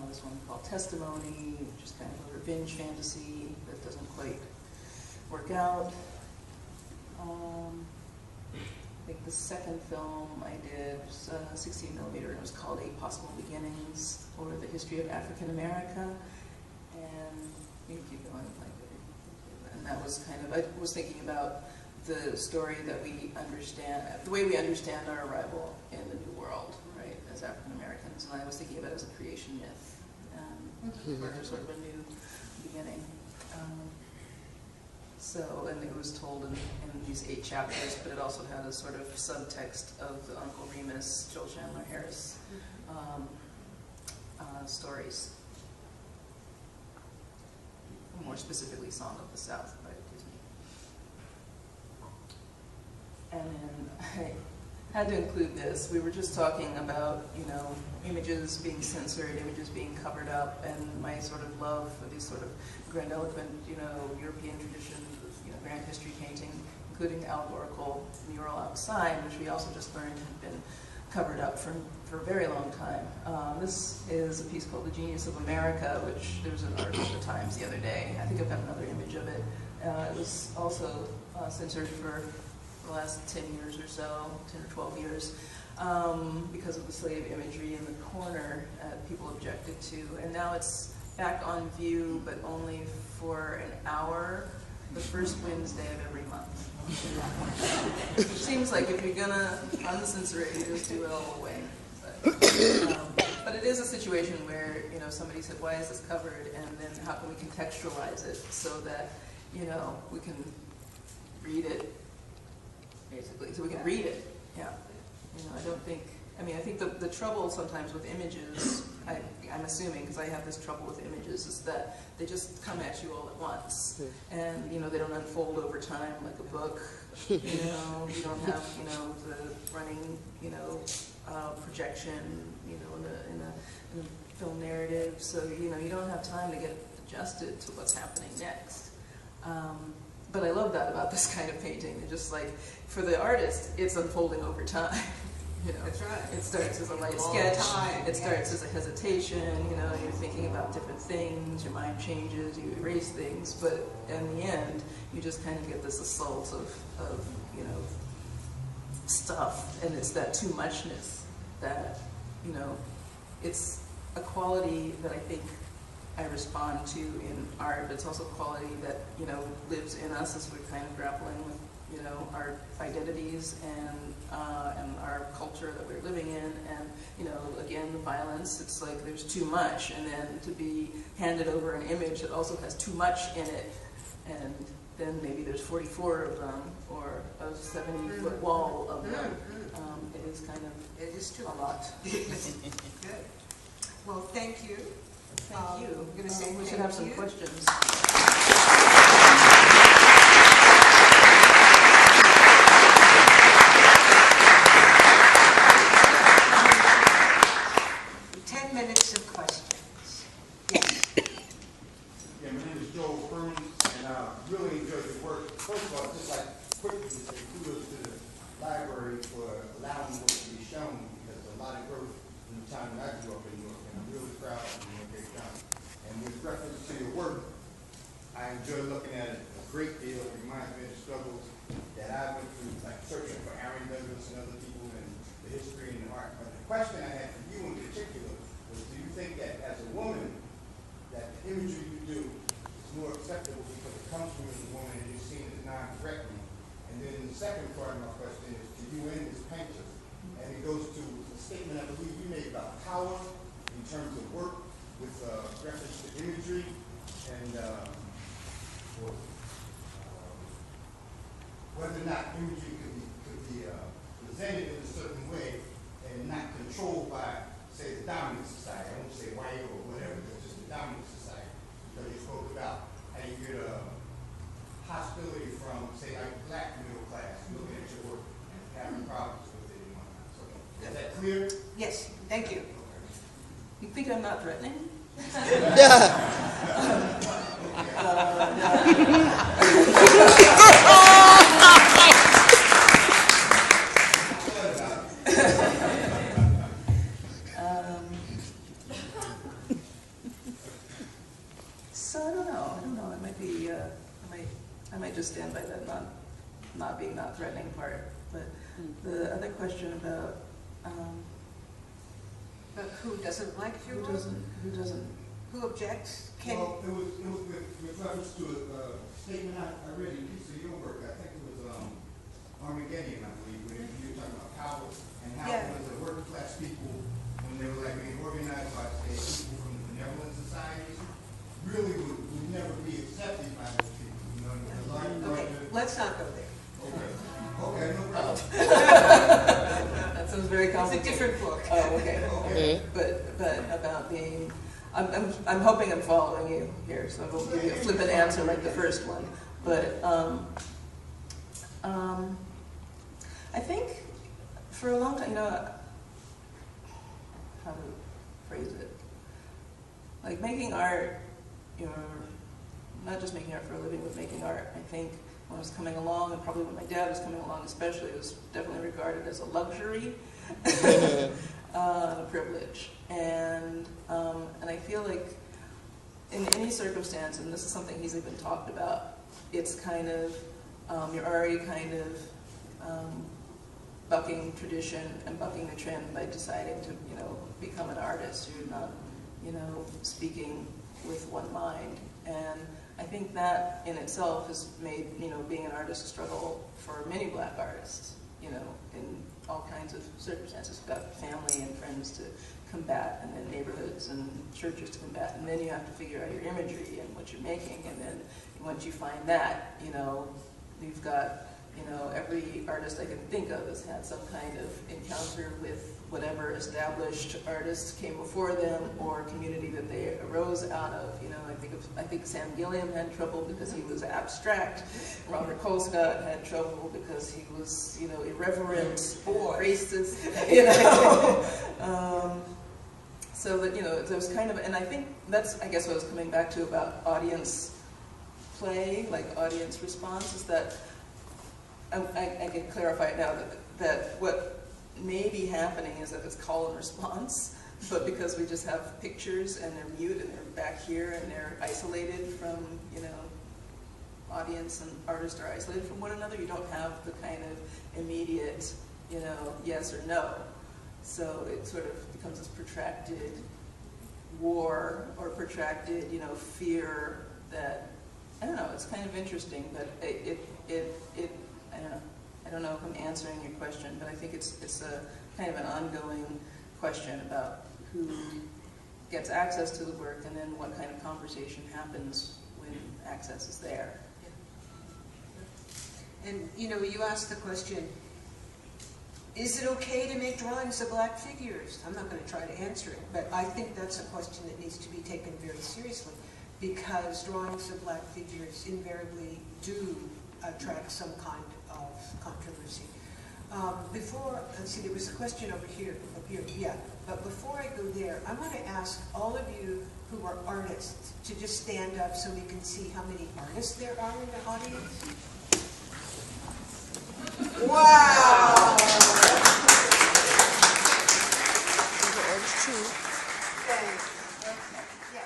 There's one called Testimony, which is kind of a revenge fantasy that doesn't quite work out. I think the second film I did was 16 millimeter, and it was called Eight Possible Beginnings, or the history of African America. And you can keep going, and that was kind of, I was thinking about the story that we understand, the way we understand our arrival in the New World, right, as African Americans, and I was thinking about it as a creation myth, or sort of a new beginning. So, and it was told in these 8 chapters, but it also had a sort of subtext of the Uncle Remus, Joel Chandler Harris stories. More specifically, Song of the South by Disney. And then I had to include this. We were just talking about, images being censored, images being covered up, and my sort of love for these sort of grandiloquent, European traditions of, grand history painting, including the allegorical mural outside, which we also just learned had been covered up for a very long time. This is a piece called The Genius of America, which there was an article in the Times the other day. I think I've got another image of it. It was also censored for the last 10 years or so, 10 or 12 years, because of the slave imagery in the corner people objected to. And now it's back on view, but only for an hour, the first Wednesday of every month. Which seems like if you're gonna uncensor it, you just do it all the way. But it is a situation where, somebody said, why is this covered? And then how can we contextualize it so that, we can read it, basically. So we can read it, yeah. I think the trouble sometimes with images, I'm assuming, because I have this trouble with images, is that they just come at you all at once. And, they don't unfold over time like a book. You don't have, the running, projection, in the film narrative. So, you don't have time to get adjusted to what's happening next. But I love that about this kind of painting. It's just like, for the artist, it's unfolding over time. That's right. It starts as a light sketch. It starts as a hesitation. You're thinking about different things. Your mind changes. You erase things. But in the end, you just kind of get this assault of stuff, and it's that too muchness that it's a quality that I think I respond to in art, but it's also a quality that lives in us as we're kind of grappling with our identities and our culture that we're living in, and again, the violence. It's like there's too much, and then to be handed over an image that also has too much in it, and then maybe there's 44 of them, or a 70-foot wall of them. It is kind of, it is true. A lot. Good. Well, thank you. Thank you. I'm going to say we thank should have some you. questions. 10 minutes of questions. Yes. Yeah, my name is Joel Furman, and I really enjoyed your work. First of all, just like quickly to say kudos to the library for allowing work to be shown, because a lot of growth in the time that I grew up in Newark, and I'm really proud of what they've done. And with reference to your work, I enjoy looking at it a great deal. It reminds me of the struggles that I went through, like searching for Aaron Douglas and other people and the history and the art. But the question I had for you in particular was, do you think that as a woman, that the imagery you do is more acceptable because it comes from a woman and you're seen as non-threatening? And then the second part of my question is to you and as painters, and it goes to the statement I believe you made about power in terms of work with reference to imagery and whether or not imagery could be presented in a certain way and not controlled by, say, the dominant society. I won't say white or whatever, but just the dominant society. Because you spoke about how you get hostility from, say, like black middle class looking at your work and having problems with it and whatnot. So, is that clear? Yes, thank you. You think I'm not threatening? stand by that not being not threatening part. But the other question about But who doesn't like your who work? doesn't. Who objects? Well, it was with reference to a statement I read in a piece of your work. I think it was Armageddon, I believe, when you were talking about power and how it was the working class people, when they were like being organized by, say, people from the benevolent societies, really would never be accepted by those people. You know, the larger. Okay, let's not go there. Okay. Okay, no problem. That sounds very It's a complicated. different book. Oh, okay. Okay. But about being, I'm hoping I'm following you here, so I won't give you a flippant answer like the first one. But I think for a long time, you know, how to phrase it? Like making art, you know, not just making art for a living, but making art, I think when I was coming along, and probably when my dad was coming along especially, it was definitely regarded as a luxury and a privilege. And I feel like in any circumstance, and this is something he's even talked about, it's kind of, you're already kind of bucking tradition and bucking the trend by deciding to, you know, become an artist. You're not, you know, speaking with one mind. And I think that in itself has made, you know, being an artist a struggle for many black artists, you know, in all kinds of circumstances. You've got family and friends to combat, and then neighborhoods and churches to combat, and then you have to figure out your imagery and what you're making, and then once you find that, you know, you've got, you know, every artist I can think of has had some kind of encounter with whatever established artists came before them or community that they arose out of. You know, I think Sam Gilliam had trouble because he was abstract. Robert Colescott had trouble because he was, you know, irreverent, racist, you know. So that, you know, there was kind of, and I think that's, I guess, what I was coming back to about audience play, like audience response, is that I can clarify it now that what may be happening is that it's call and response, but because we just have pictures and they're mute and they're back here and they're isolated from, you know, audience and artists are isolated from one another, you don't have the kind of immediate, you know, yes or no. So it sort of becomes this protracted war or protracted, you know, fear that, I don't know, it's kind of interesting, but I don't know if I'm answering your question, but I think it's a kind of an ongoing question about who gets access to the work and then what kind of conversation happens when access is there. And, you know, you asked the question, is it okay to make drawings of black figures? I'm not going to try to answer it, but I think that's a question that needs to be taken very seriously, because drawings of black figures invariably do attract some kind of controversy. Let's see, there was a question over here, yeah. But before I go there, I want to ask all of you who are artists to just stand up so we can see how many artists there are in the audience. Wow! Thanks. Yeah.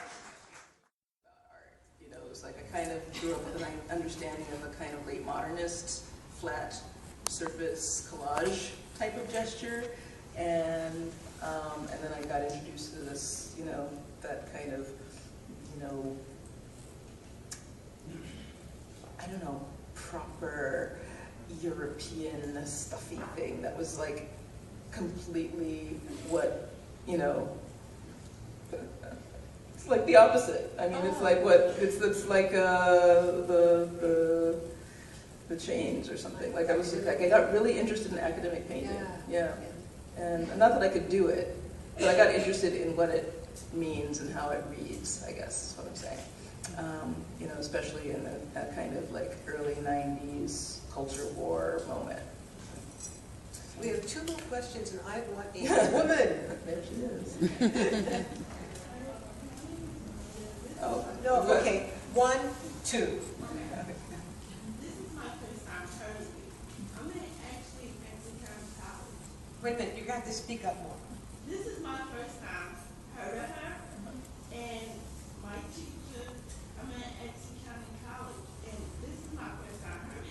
Art, you know, it was like I kind of grew up with an understanding of a kind of late modernist, flat surface collage type of gesture, and then I got introduced to this, you know, that kind of, you know, I don't know, proper European stuffy thing that was like completely what, you know, it's like the opposite. I mean, it's like what, it's like the change or something. Like I was, like I got really interested in academic painting. Yeah. And not that I could do it, but I got interested in what it means and how it reads, I guess is what I'm saying. You know, especially in that kind of like early 90s culture war moment. We have 2 more questions, and I want a woman. There she is. Oh, No, okay. 1, 2. This is my first time hearing you. I'm actually in Princeton College. Wait a minute, you got to speak up more. This is my first time heard of her, and my teacher, I'm at Exeter County College, and this is my first time heard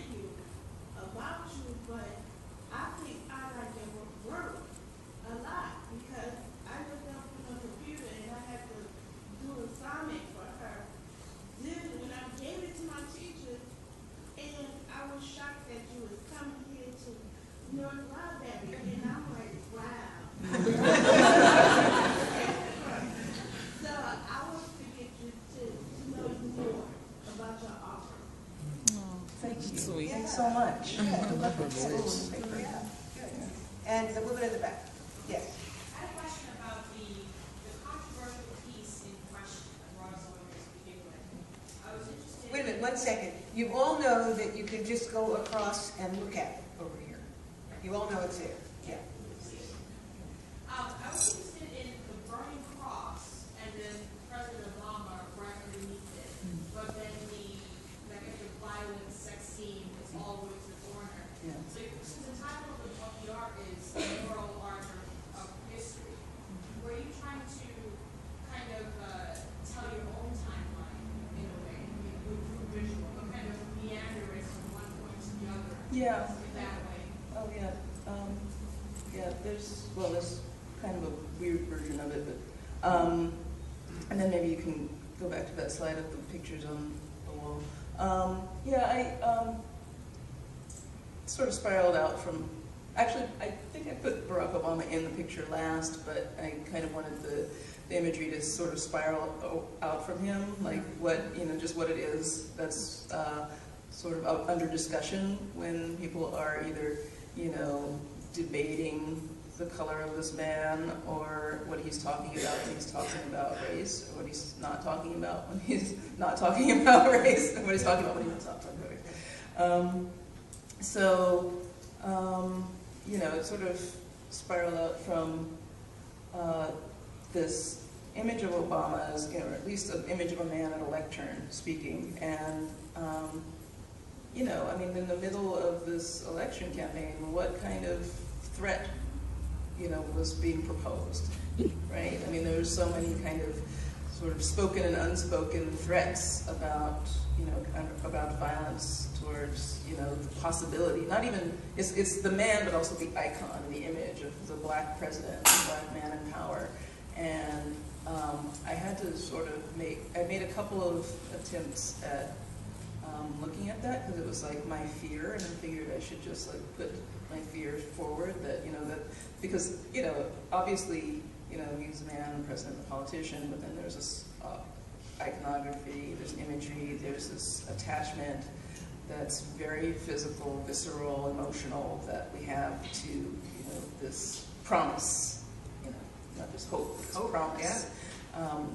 Sweet. Thanks so much. Good luck with school. Yeah, good. And the woman in the back, yes. I had a question about the controversial piece in question that brought us over to begin with. I was interested. Wait a minute, 1 second. You all know that you can just go across and look at it over here. You all know it's there. Yeah. I was interested in the burning cross and then President Obama right underneath it, but then the violent sex scene is all with the foreigner. Yeah. So since the title of the art is Moral Art of History, were you trying to kind of tell your own timeline in a way, with visual, but kind of meander it from one point to the other? Yeah. In that way. Oh, yeah. Yeah, there's kind of a weird version of it, but, and then maybe you can go back to that slide of the pictures on the wall. Yeah, I sort of spiraled out from, actually, I think I put Barack Obama in the picture last, but I kind of wanted the imagery to sort of spiral out from him, like what, just what it is that's sort of under discussion when people are either, debating the color of this man, or what he's talking about when he's talking about race, or what he's not talking about when he's not talking about race, and what he's talking about when he's not talking about race. It sort of spiraled out from this image of Obama as, or at least an image of a man at a lectern speaking, and in the middle of this election campaign, what kind of threat, was being proposed, right? I mean, there's so many kind of sort of spoken and unspoken threats about, about violence towards, the possibility, not even, it's the man, but also the icon, the image of the black president, the black man in power. And I had to sort of I made a couple of attempts at looking at that, because it was like my fear, and I figured I should just like put my fears forward, that, because, obviously, he's a man, president, a politician, but then there's this iconography, there's imagery, there's this attachment that's very physical, visceral, emotional, that we have to, this promise, not just hope, but this promise. Yeah.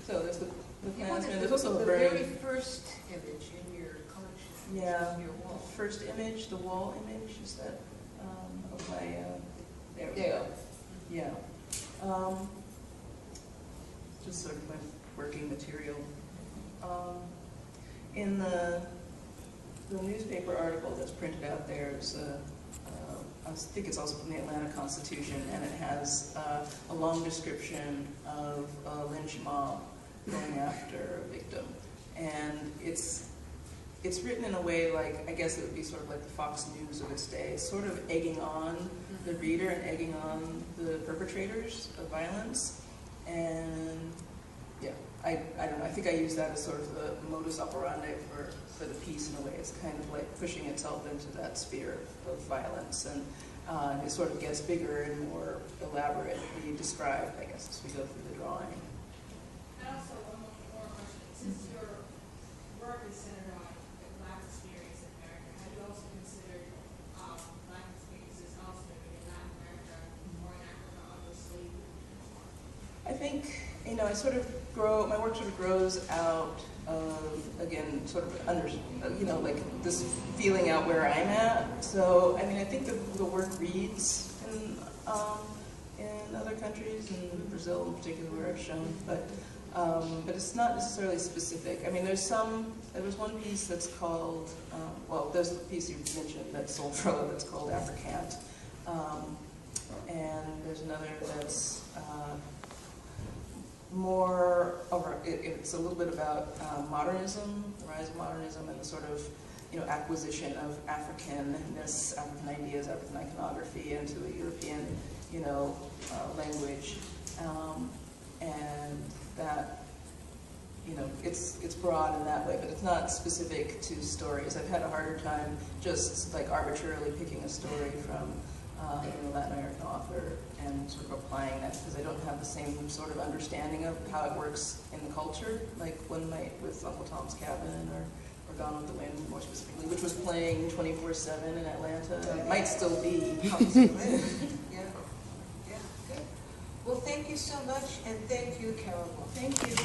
So there's the Klansman. There's also the a very first image in your collection. Yeah, Your wall. the first image, the wall image, is that of my, there we There. go. Yeah. Just sort of my working material. In the newspaper article that's printed out there is I think it's also from the Atlanta Constitution, and it has a long description of a lynch mob going after a victim. And it's written in a way like, I guess it would be sort of like the Fox News of its day. It's sort of egging on the reader and egging on the perpetrators of violence. And yeah, I don't know, I think I use that as sort of the modus operandi for the piece in a way. It's kind of like pushing itself into that sphere of violence, and it sort of gets bigger and more elaborately described, I guess, as we go through the drawing. And also, one more question. Since your work is centered on the Black experience in America, have you also considered Black experiences elsewhere in Latin America or in Africa under slavery? I think, I sort of my work sort of grows out of, again, sort of like this feeling out where I'm at. So, I mean, I think the work reads in other countries, in Brazil in particular, where I've shown, but it's not necessarily specific. I mean, there was one piece that's called, there's the piece you mentioned that's sold for, that's called Africant, and there's another that's more over, it's a little bit about modernism, the rise of modernism, and the sort of, acquisition of Africanness, African ideas, African iconography into a European, language, and that, it's broad in that way, but it's not specific to stories. I've had a harder time just like arbitrarily picking a story from Latin American author, and sort of applying that, because I don't have the same sort of understanding of how it works in the culture, like One Night with Uncle Tom's Cabin, or Gone with the Wind, more specifically, which was playing 24/7 in Atlanta. It might still be. Yeah. Yeah, good. Well, thank you so much, and thank you, Carol. Thank you.